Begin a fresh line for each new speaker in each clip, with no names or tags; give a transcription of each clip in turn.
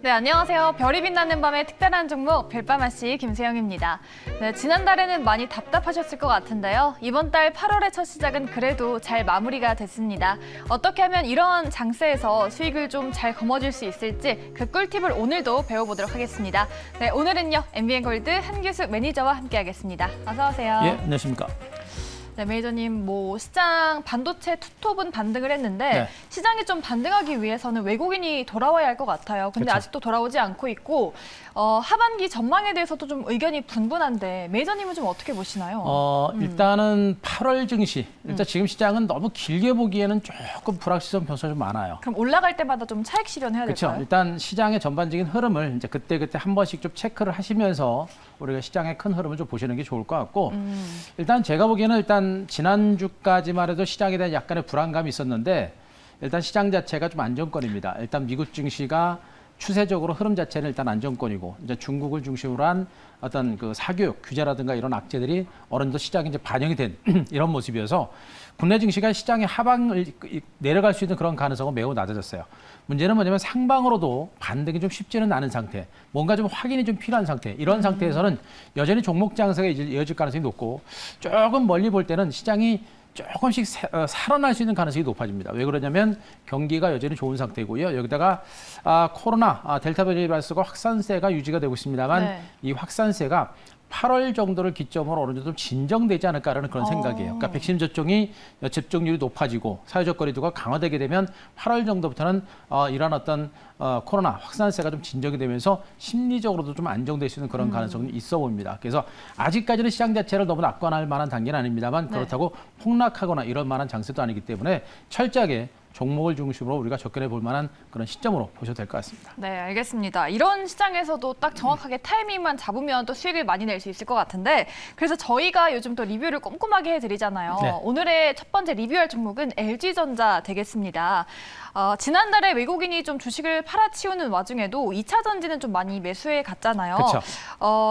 네, 안녕하세요. 별이 빛나는 밤의 특별한 종목 별밤아씨 김세영입니다. 네, 지난달에는 많이 답답하셨을 것 같은데요. 이번 달 8월의 첫 시작은 그래도 잘 마무리가 됐습니다. 어떻게 하면 이런 장세에서 수익을 좀 잘 거머쥘 수 있을지 그 꿀팁을 오늘도 배워보도록 하겠습니다. 네, 오늘은요. MBN골드 한규숙 매니저와 함께하겠습니다. 어서 오세요.
예, 안녕하십니까.
네, 매니저님, 시장 반도체 투톱은 반등을 했는데
네.
시장이 좀 반등하기 위해서는 외국인이 돌아와야 할 것 같아요. 근데
그렇죠.
아직도 돌아오지 않고 있고 하반기 전망에 대해서도 좀 의견이 분분한데 매니저님은 좀 어떻게 보시나요?
일단은 8월 증시, 일단 지금 시장은 너무 길게 보기에는 조금 불확실성 변수가 좀 많아요.
그럼 올라갈 때마다 좀 차익 실현해야
그렇죠.
될까요?
일단 시장의 전반적인 흐름을 이제 그때 한 번씩 좀 체크를 하시면서 우리가 시장의 큰 흐름을 좀 보시는 게 좋을 것 같고, 일단 제가 보기에는 일단 지난주까지만 해도 시장에 대한 약간의 불안감이 있었는데 일단 시장 자체가 좀 안정권입니다. 일단 미국 증시가 추세적으로 흐름 자체는 일단 안정권이고 이제 중국을 중심으로 한 어떤 그 사교육 규제라든가 이런 악재들이 어느 정도 시장에 이제 반영이 된 이런 모습이어서 국내 증시가 시장의 하방을 내려갈 수 있는 그런 가능성은 매우 낮아졌어요. 문제는 뭐냐면 상방으로도 반등이 좀 쉽지는 않은 상태, 뭔가 좀 확인이 좀 필요한 상태, 이런 상태에서는 여전히 종목 장세가 이어질 가능성이 높고 조금 멀리 볼 때는 시장이 조금씩 살아날 수 있는 가능성이 높아집니다. 왜 그러냐면 경기가 여전히 좋은 상태고요. 여기다가 코로나 델타 바이러스가 확산세가 유지가 되고 있습니다만
네.
이 확산세가 8월 정도를 기점으로 어느 정도 진정되지 않을까라는 그런 생각이에요. 그러니까 백신 접종이 접종률이 높아지고 사회적 거리두기가 강화되게 되면 8월 정도부터는 이런 어떤 코로나 확산세가 좀 진정이 되면서 심리적으로도 좀 안정될 수 있는 그런 가능성이 있어 봅니다. 그래서 아직까지는 시장 자체를 너무 낙관할 만한 단계는 아닙니다만 그렇다고 폭락하거나 이런 만한 장세도 아니기 때문에 철저하게 종목을 중심으로 우리가 접근해 볼 만한 그런 시점으로 보셔도 될 것 같습니다.
네, 알겠습니다. 이런 시장에서도 딱 정확하게 타이밍만 잡으면 또 수익을 많이 낼 수 있을 것 같은데 그래서 저희가 요즘 또 리뷰를 꼼꼼하게 해드리잖아요.
네.
오늘의 첫 번째 리뷰할 종목은 LG전자 되겠습니다. 지난달에 외국인이 좀 주식을 팔아치우는 와중에도 2차 전지는 좀 많이 매수해 갔잖아요.
그렇죠.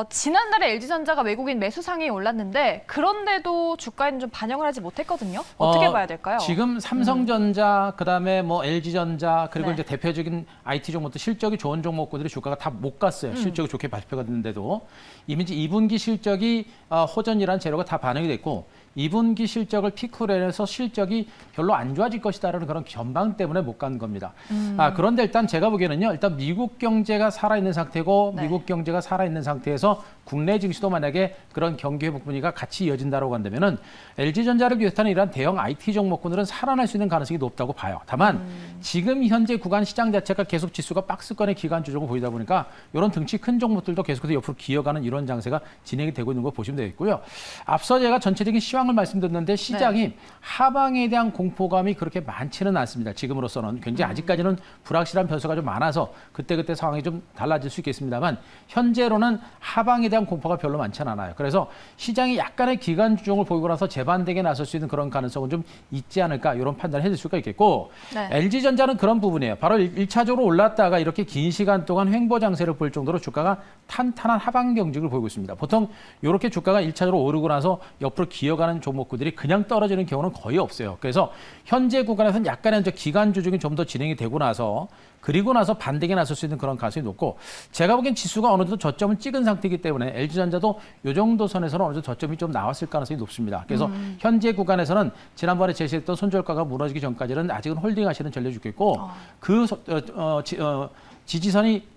지난달에 LG전자가 외국인 매수상에 올랐는데 그런데도 주가에는 좀 반영을 하지 못했거든요. 어떻게 봐야 될까요?
지금 삼성전자, 그다음에 뭐 LG전자 그리고
네.
이제 대표적인 IT 종목들 실적이 좋은 종목들이 주가가 다 못 갔어요. 실적이 좋게 발표가 됐는데도 이미 이제 2분기 실적이 호전이라는 재료가 다 반영이 됐고 2분기 실적을 피크로 해서 실적이 별로 안 좋아질 것이다라는 그런 전망 때문에 못 간 겁니다. 그런데 일단 제가 보기에는요. 일단 미국 경제가 살아있는 상태고
네.
미국 경제가 살아있는 상태에서 국내 증시도 만약에 그런 경기 회복 분위기가 같이 이어진다고 한다면은 LG전자를 비롯한 이러한 대형 IT 종목군들은 살아날 수 있는 가능성이 높다고 봐요. 다만 지금 현재 구간 시장 자체가 계속 지수가 박스권의 기간 조정을 보이다 보니까 이런 등치 큰 종목들도 계속해서 옆으로 기어가는 이런 장세가 진행이 되고 있는 거 보시면 되겠고요. 앞서 제가 전체적인 시황을 말씀드렸는데 시장이 하방에 대한 공포감이 그렇게 많지는 않습니다. 지금으로서는 굉장히 아직까지는 불확실한 변수가 좀 많아서 그때그때 상황이 좀 달라질 수 있겠습니다만 현재로는 하방에 대한 공포가 별로 많지는 않아요. 그래서 시장이 약간의 기간 조정을 보이고 나서 재반등에 나설 수 있는 그런 가능성은 좀 있지 않을까 이런 판단을 해줄 수가 있겠고
네.
LG전자는 그런 부분이에요. 바로 1차적으로 올랐다가 이렇게 긴 시간 동안 횡보 장세를 볼 정도로 주가가 탄탄한 하방 경직을 보이고 있습니다. 보통 이렇게 주가가 1차적으로 오르고 나서 옆으로 기어가는 종목들이 그냥 떨어지는 경우는 거의 없어요. 그래서 현재 구간에서는 약간의 기간 조정이 좀 더 진행이 되고 나서 그리고 나서 반등에 나설 수 있는 그런 가능성이 높고 제가 보기엔 지수가 어느 정도 저점을 찍은 상태이기 때문에 LG전자도 이 정도 선에서는 어느 정도 저점이 좀 나왔을 가능성이 높습니다. 그래서 현재 구간에서는 지난번에 제시했던 손절가가 무너지기 전까지는 아직은 홀딩하시는 전략이 좋겠고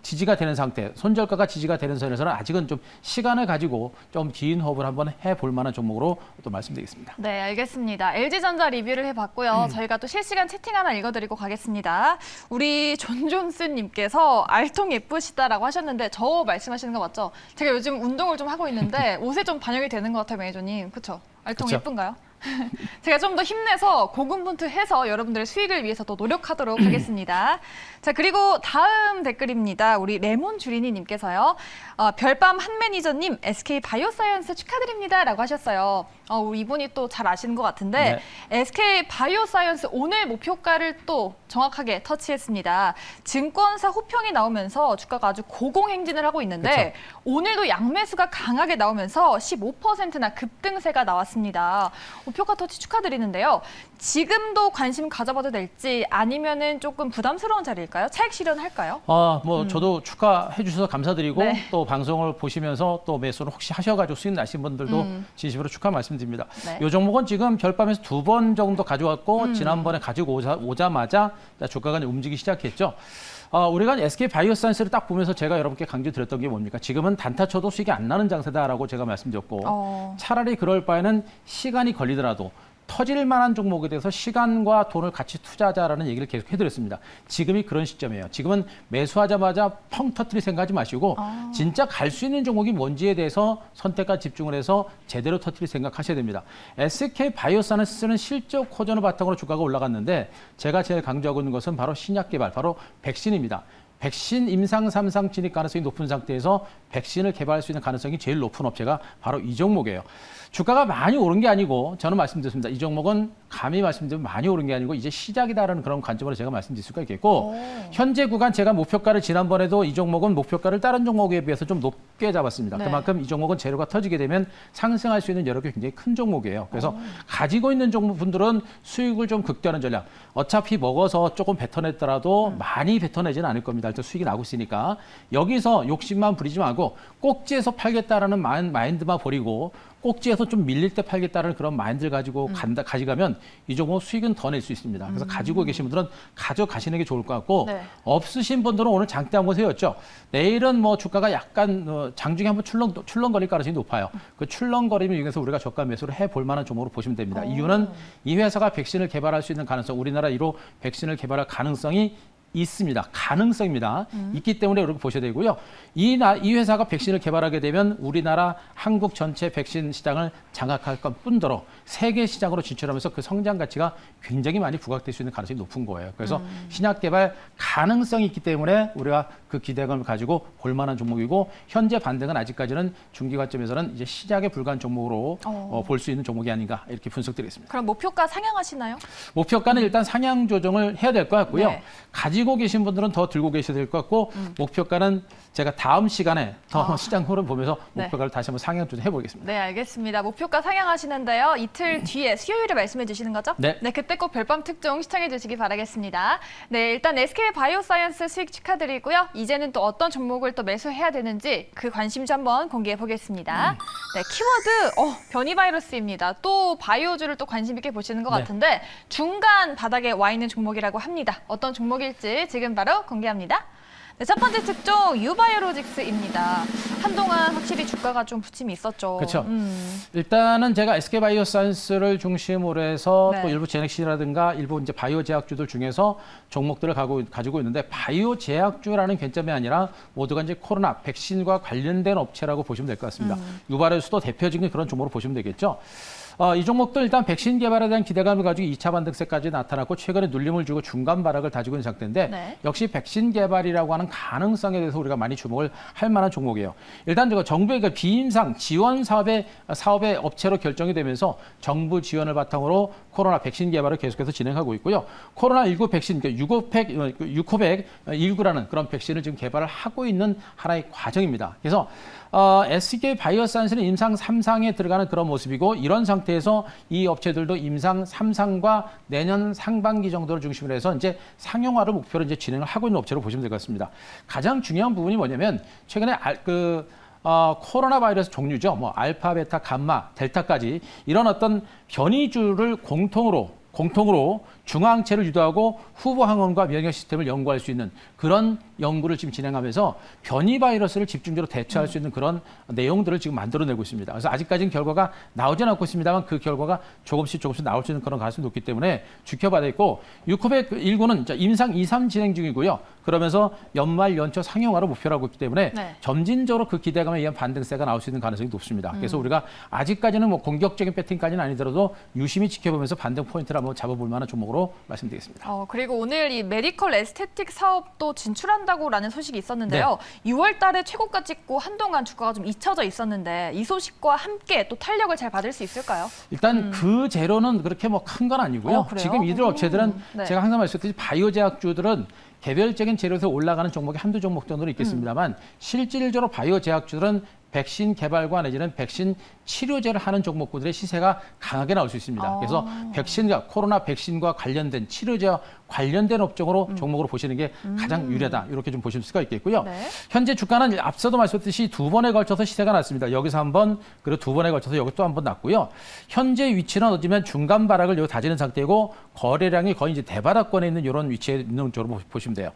지지가 되는 상태, 손절가가 지지가 되는 선에서는 아직은 좀 시간을 가지고 좀 긴 호흡을 한번 해볼 만한 종목으로 또 말씀드리겠습니다.
네, 알겠습니다. LG전자 리뷰를 해봤고요. 저희가 또 실시간 채팅 하나 읽어드리고 가겠습니다. 우리 존존스님께서 알통 예쁘시다라고 하셨는데 저 말씀하시는 거 맞죠? 제가 요즘 운동을 좀 하고 있는데 옷에 좀 반영이 되는 것 같아요, 매니저님. 그렇죠? 알통
그쵸?
예쁜가요? 제가 좀 더 힘내서 고군분투해서 여러분들의 수익을 위해서 더 노력하도록 하겠습니다. 자, 그리고 다음 댓글입니다. 우리 레몬 주리니님께서요. 별밤 한 매니저님 SK 바이오사이언스 축하드립니다 라고 하셨어요. 우리 이분이 또 잘 아시는 것 같은데 SK 바이오사이언스 오늘 목표가를 또 정확하게 터치했습니다. 증권사 호평이 나오면서 주가가 아주 고공행진을 하고 있는데 오늘도 양매수가 강하게 나오면서 15%나 급등세가 나왔습니다. 목표가 터치 축하드리는데요. 지금도 관심 가져봐도 될지 아니면은 조금 부담스러운 자리일까요? 차익 실현할까요?
저도 축하해 주셔서 감사드리고
네.
또 방송을 보시면서 또 매수를 혹시 하셔가지고 수익 나신 분들도 진심으로 축하 말씀드립니다.
네.
이 종목은 지금 별밤에서 2번 정도 가져왔고 지난번에 가지고 오자마자 주가가 이제 움직이기 시작했죠. 우리가 SK 바이오사이언스를 딱 보면서 제가 여러분께 강조드렸던 게 뭡니까? 지금은 단타 쳐도 수익이 안 나는 장세다라고 제가 말씀드렸고 차라리 그럴 바에는 시간이 걸리더라도 터질 만한 종목에 대해서 시간과 돈을 같이 투자하자라는 얘기를 계속 해드렸습니다. 지금이 그런 시점이에요. 지금은 매수하자마자 펑 터뜨릴 생각하지 마시고 진짜 갈 수 있는 종목이 뭔지에 대해서 선택과 집중을 해서 제대로 터뜨릴 생각하셔야 됩니다. SK 바이오사이언스는 실적 호전을 바탕으로 주가가 올라갔는데 제가 제일 강조하고 있는 것은 바로 신약 개발, 바로 백신입니다. 백신 임상 3상 진입 가능성이 높은 상태에서 백신을 개발할 수 있는 가능성이 제일 높은 업체가 바로 이 종목이에요. 주가가 많이 오른 게 아니고 저는 말씀드렸습니다. 이 종목은 감히 말씀드리면 많이 오른 게 아니고 이제 시작이다라는 그런 관점으로 제가 말씀드릴 수가 있겠고 현재 구간 제가 목표가를 지난번에도 이 종목은 목표가를 다른 종목에 비해서 좀 높게 잡았습니다.
네.
그만큼 이 종목은 재료가 터지게 되면 상승할 수 있는 여력이 굉장히 큰 종목이에요. 그래서 가지고 있는 종목분들은 수익을 좀 극대화하는 전략. 어차피 먹어서 조금 뱉어냈더라도 많이 뱉어내지는 않을 겁니다. 일단 수익이 나고 있으니까 여기서 욕심만 부리지 말고 꼭지에서 팔겠다라는 마인드만 버리고 꼭지에서 좀 밀릴 때 팔겠다는 그런 마인드를 가지고 가져가면 이 종목 수익은 더 낼 수 있습니다. 그래서 가지고 계신 분들은 가져가시는 게 좋을 것 같고
네.
없으신 분들은 오늘 장대 한번 세웠죠. 내일은 뭐 주가가 약간 장중에 한번 출렁거릴 가능성이 높아요. 그 출렁거림을 이용해서 우리가 저가 매수를 해볼 만한 종목으로 보시면 됩니다. 이유는 이 회사가 백신을 개발할 수 있는 가능성, 우리나라 1호 백신을 개발할 가능성이 있습니다. 가능성입니다. 있기 때문에 이렇게 보셔야 되고요. 이 회사가 백신을 개발하게 되면 우리나라 한국 전체 백신 시장을 장악할 것 뿐더러 세계 시장으로 진출하면서 그 성장 가치가 굉장히 많이 부각될 수 있는 가능성이 높은 거예요. 그래서 신약 개발 가능성이 있기 때문에 우리가 그 기대감을 가지고 볼 만한 종목이고 현재 반등은 아직까지는 중기 관점에서는 이제 시작에 불과한 종목으로 볼 수 있는 종목이 아닌가 이렇게 분석드리겠습니다.
그럼 목표가 상향하시나요?
목표가는 일단 상향 조정을 해야 될 것 같고요.
네.
가지고 계신 분들은 더 들고 계셔야 될 것 같고 목표가는 제가 다음 시간에 더 시장 흐름 보면서 목표가를 다시 한번 상향 조정해 보겠습니다.
네, 알겠습니다. 목표가 상향하시는데요. 이틀 뒤에 수요일에 말씀해 주시는 거죠?
네.
그때 꼭 별밤 특종 시청해 주시기 바라겠습니다. 네, 일단 SK 바이오사이언스 수익 축하드리고요. 이제는 또 어떤 종목을 또 매수해야 되는지 그 관심주 한번 공개해 보겠습니다. 네, 키워드 변이 바이러스입니다. 또 바이오주를 또 관심 있게 보시는 것
네.
같은데 중간 바닥에 와 있는 종목이라고 합니다. 어떤 종목일지 지금 바로 공개합니다. 네, 첫 번째 특종 유바이오로직스입니다. 한동안 확실히 주가가 좀 부침이 있었죠.
그렇죠. 일단은 제가 SK 바이오사이언스를 중심으로 해서
네.
또 일부 제넥시라든가 일부 이제 바이오 제약주들 중에서 종목들을 가지고 있는데 바이오 제약주라는 관점이 아니라 모두가 이제 코로나 백신과 관련된 업체라고 보시면 될 것 같습니다. 유바이오로직스도 대표적인 그런 종목으로 보시면 되겠죠. 이 종목도 일단 백신 개발에 대한 기대감을 가지고 2차 반등세까지 나타났고 최근에 눌림을 주고 중간 바락을 다지고 있는 상태인데
네.
역시 백신 개발이라고 하는 가능성에 대해서 우리가 많이 주목을 할 만한 종목이에요. 일단 정부의 그 비임상 지원 사업의 업체로 결정이 되면서 정부 지원을 바탕으로 코로나 백신 개발을 계속해서 진행하고 있고요. 코로나19 백신, 유코백19라는 그런 백신을 지금 개발을 하고 있는 하나의 과정입니다. 그래서 SK 바이오사이언스는 임상 3상에 들어가는 그런 모습이고 이런 상태에서 이 업체들도 임상 3상과 내년 상반기 정도를 중심으로 해서 이제 상용화를 목표로 이제 진행을 하고 있는 업체로 보시면 될 것 같습니다. 가장 중요한 부분이 뭐냐면 최근에 코로나 바이러스 종류죠. 뭐 알파, 베타, 감마, 델타까지 이런 어떤 변이주를 공통으로 중화항체를 유도하고 후보 항원과 면역 시스템을 연구할 수 있는 그런 연구를 지금 진행하면서 변이 바이러스를 집중적으로 대처할 수 있는 그런 내용들을 지금 만들어내고 있습니다. 그래서 아직까지는 결과가 나오지는 않고 있습니다만 그 결과가 조금씩 나올 수 있는 그런 가능성이 높기 때문에 지켜봐야 되고 유코백19는 임상 2, 3 진행 중이고요. 그러면서 연말 연초 상용화를 목표로 하고 있기 때문에
네.
점진적으로 그 기대감에 의한 반등세가 나올 수 있는 가능성이 높습니다. 그래서 우리가 아직까지는 뭐 공격적인 배팅까지는 아니더라도 유심히 지켜보면서 반등 포인트를 한번 잡아볼 만한 종목으로 말씀드리겠습니다.
그리고 오늘 이 메디컬 에스테틱 사업도 진출한다 출하한다고라는 소식이 있었는데요. 6월 달에 최고가 찍고 한동안 주가가 좀 잊혀져 있었는데 이 소식과 함께 또 탄력을 잘 받을 수 있을까요?
일단 그 재료는 그렇게 뭐 큰 건 아니고요.
그래요?
지금 이들 업체들은
네.
제가 항상 말씀드렸듯이 바이오 제약주들은 개별적인 재료에서 올라가는 종목이 한두 종목 정도는 있겠습니다만 실질적으로 바이오 제약주들은 백신 개발과 내지는 백신 치료제를 하는 종목들의 시세가 강하게 나올 수 있습니다. 그래서 백신과 코로나 백신과 관련된 치료제와 관련된 업종으로 종목으로 보시는 게 가장 유리하다. 이렇게 좀 보실 수가 있겠고요.
네.
현재 주가는 앞서도 말씀드렸듯이 두 번에 걸쳐서 시세가 났습니다. 여기서 한 번, 그리고 두 번에 걸쳐서 여기 또 한 번 났고요. 현재 위치는 어쩌면 중간 바닥을 여기 다지는 상태고 거래량이 거의 이제 대바닥권에 있는 이런 위치에 있는 쪽으로 보시면 돼요.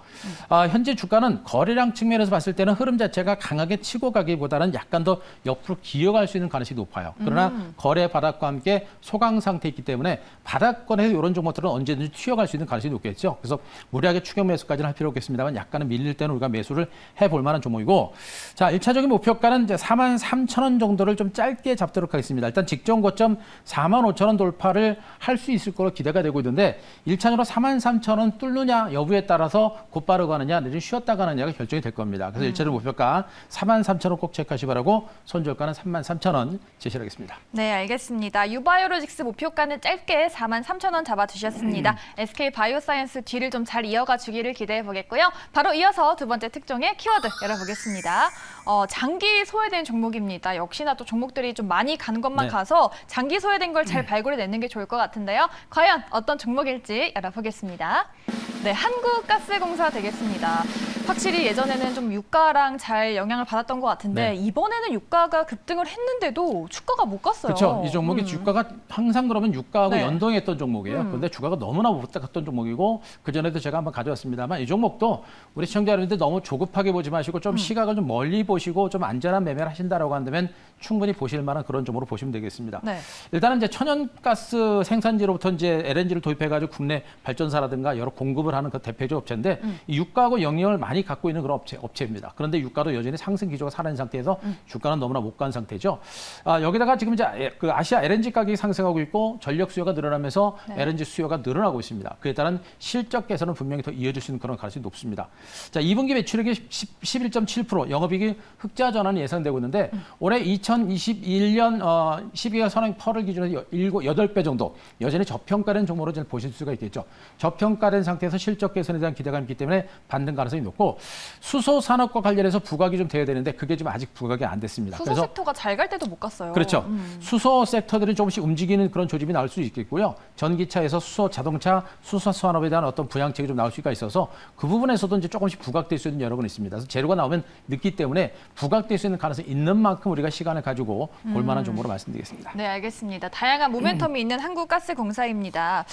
현재 주가는 거래량 측면에서 봤을 때는 흐름 자체가 강하게 치고 가기보다는 약간 더 옆으로 기어갈 수 있는 가능성이 높아요. 그러나 거래 바닥과 함께 소강 상태에 있기 때문에 바닥권에서 이런 종목들은 언제든지 튀어갈 수 있는 가능성이 높겠죠. 그래서 무리하게 추격 매수까지는 할 필요 없겠습니다만 약간은 밀릴 때는 우리가 매수를 해볼 만한 종목이고, 자, 1차적인 목표가는 이제 43,000원 정도를 좀 짧게 잡도록 하겠습니다. 일단 직전 고점 45,000원 돌파를 할 수 있을 거로 기대가 되고 있는데 1차적으로 43,000원 뚫느냐 여부에 따라서 곧바로 가느냐 내지는 쉬었다 가느냐가 결정이 될 겁니다. 그래서 1차적 목표가 43,000원 꼭 체크하시 바라고 손절가는 33,000원 제시를 하겠습니다.
네, 알겠습니다. 유바이오로직스 목표가는 짧게 43,000원 잡아주셨습니다. SK 바이오사이언스 뒤를 좀 잘 이어가 주기를 기대해 보겠고요. 바로 이어서 두 번째 특종의 키워드 열어보겠습니다. 장기 소외된 종목입니다. 역시나 또 종목들이 좀 많이 가는 것만
네.
가서 장기 소외된 걸 잘 발굴해내는 게 좋을 것 같은데요. 과연 어떤 종목일지 열어보겠습니다. 네, 한국가스공사 되겠습니다. 확실히 예전에는 좀 유가랑 잘 영향을 받았던 것 같은데
네.
이번에는 유가가 급등을 했는데도 주가가 못 갔어요.
그렇죠. 이 종목이 주가가 항상 그러면 유가하고
네.
연동했던 종목이에요. 그런데 주가가 너무나 못 갔던 종목이고 그전에도 제가 한번 가져왔습니다만 이 종목도 우리 시청자 여러분들 너무 조급하게 보지 마시고 좀 시각을 좀 멀리 보시고 좀 안전한 매매를 하신다라고 한다면 충분히 보실 만한 그런 종목으로 보시면 되겠습니다.
네.
일단은 이제 천연가스 생산지로부터 이제 LNG를 도입해가지고 국내 발전사라든가 여러 공급을 하는 그 대표적 업체인데 이 유가하고 영향을 많이 갖고 있는 그런 업체입니다. 그런데 유가도 여전히 상승 기조가 살아있는 상태에서 주가는 너무나 못 간 상태죠. 여기다가 지금 이제 그 아시아 LNG 가격이 상승하고 있고 전력 수요가 늘어나면서
네.
LNG 수요가 늘어나고 있습니다. 그에 따른 실적 개선은 분명히 더 이어질 수 있는 그런 가능성이 높습니다. 자, 2분기 매출액이 11.7%, 영업이익이 흑자 전환이 예상되고 있는데 올해 2021년 12개월 선행 펄을 기준으로 8배 정도 여전히 저평가된 종목으로 좀 보실 수가 있겠죠. 저평가된 상태에서 실적 개선에 대한 기대감이 있기 때문에 반등 가능성이 높고 수소 산업과 관련해서 부각이 좀 돼야 되는데 그게 지금 아직 부각이 안 됐습니다.
수소 섹터가 잘 갈 때도 못 갔어요.
그렇죠. 수소 섹터들이 조금씩 움직이는 그런 조짐이 나올 수 있겠고요. 전기차에서 수소 자동차, 수소 산업에 대한 어떤 부양책이 좀 나올 수가 있어서 그 부분에서도 이제 조금씩 부각될 수 있는 여러 건 있습니다. 그래서 재료가 나오면 늦기 때문에 부각될 수 있는 가능성이 있는 만큼 우리가 시간을 가지고 볼 만한 정보로 말씀드리겠습니다.
네, 알겠습니다. 다양한 모멘텀이 있는 한국가스공사입니다.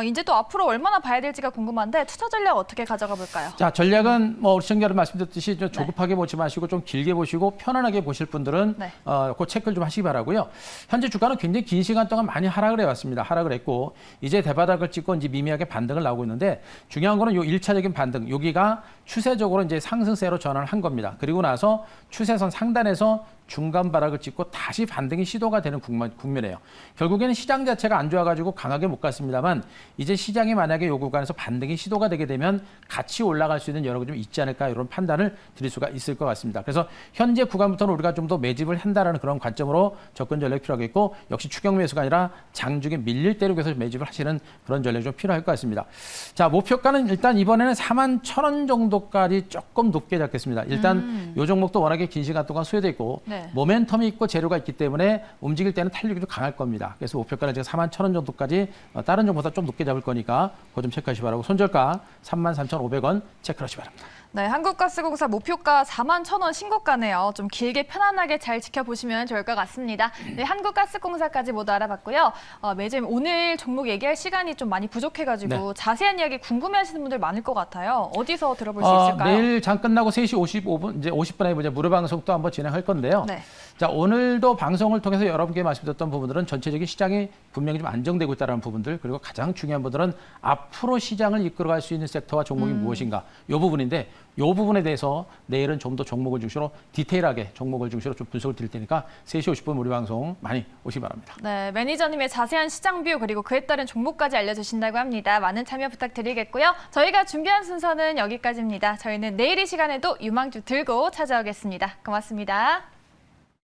이제 또 앞으로 얼마나 봐야 될지가 궁금한데 투자 전략 어떻게 가져가 볼까요?
자, 전략은 뭐 우리 시청자 여러분 말씀드렸듯이 좀 조급하게 보지 마시고 좀 길게 보시고 편안하게 보실 분들은
네.
그 체크를 좀 하시기 바라고요. 현재 주가는 굉장히 긴 시간 동안 많이 하락을 해왔습니다. 하락을 했고 이제 대바닥을 찍고 이제 미미하게 반등을 나오고 있는데 중요한 거는 요 1차적인 반등, 여기가 추세적으로 이제 상승세로 전환을 한 겁니다. 그리고 나서 추세선 상단에서 중간 바닥을 찍고 다시 반등이 시도가 되는 국면이에요. 결국에는 시장 자체가 안 좋아가지고 강하게 못 갔습니다만 이제 시장이 만약에 요 구간에서 반등이 시도가 되게 되면 같이 올라갈 수 있는 여러 게 좀 있지 않을까 이런 판단을 드릴 수가 있을 것 같습니다. 그래서 현재 구간부터는 우리가 좀 더 매집을 한다라는 그런 관점으로 접근 전략이 필요하겠고 역시 추격 매수가 아니라 장중에 밀릴 대륙에서 매집을 하시는 그런 전략이 좀 필요할 것 같습니다. 자, 목표가는 일단 이번에는 41,000원 정도까지 조금 높게 잡겠습니다. 일단 요 종목도 워낙에 긴 시간 동안 소요돼 있고
네.
모멘텀이 있고 재료가 있기 때문에 움직일 때는 탄력이 좀 강할 겁니다. 그래서 목표가는 제가 41,000원 정도까지 다른 종보다 좀 높게 잡을 거니까 그거 좀 체크하시기 바라고 손절가 33,500원 체크하시기 바랍니다.
네, 한국가스공사 목표가 41,000원 신고가네요. 좀 길게 편안하게 잘 지켜보시면 좋을 것 같습니다. 네, 한국가스공사까지 모두 알아봤고요. 매점 오늘 종목 얘기할 시간이 좀 많이 부족해가지고
네.
자세한 이야기 궁금해하시는 분들 많을 것 같아요. 어디서 들어볼 수 있을까요?
내일 장 끝나고 3시 55분, 이제 50분에 이제 무료 방송 또 한번 진행할 건데요.
네.
자, 오늘도 방송을 통해서 여러분께 말씀드렸던 부분들은 전체적인 시장이 분명히 좀 안정되고 있다는 부분들, 그리고 가장 중요한 부분들은 앞으로 시장을 이끌어갈 수 있는 섹터와 종목이 무엇인가 이 부분인데 이 부분에 대해서 내일은 좀 더 종목을 중심으로 디테일하게 종목을 중심으로 좀 분석을 드릴 테니까 3시 50분 우리 방송 많이 오시기 바랍니다.
네, 매니저님의 자세한 시장 뷰 그리고 그에 따른 종목까지 알려주신다고 합니다. 많은 참여 부탁드리겠고요. 저희가 준비한 순서는 여기까지입니다. 저희는 내일 이 시간에도 유망주 들고 찾아오겠습니다. 고맙습니다.